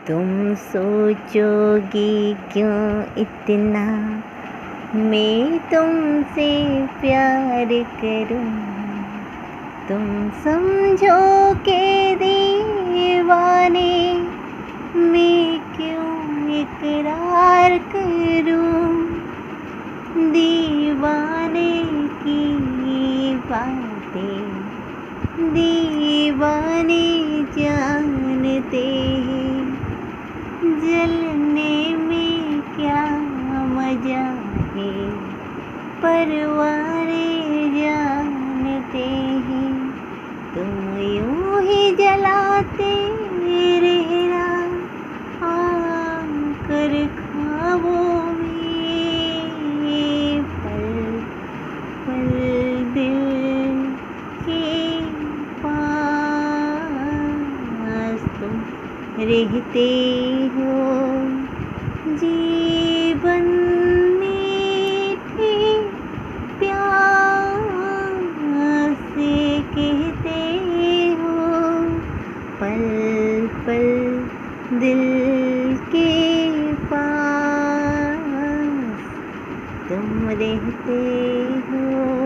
तुम सोचोगी क्यों इतना मैं तुमसे प्यार करूं। तुम समझो के दीवाने मैं क्यों इकरार करूं। दीवाने की बातें दीवाने जानते हैं। जलने में क्या मजा है परवाने जानते हैं। तुम यूं ही जलाते रहना आकर ख्वाबों में। पल पल दिल के पास तुम रहते हो। जीवन मीठे प्यार से कहते हो। पल पल दिल के पास तुम रहते हो।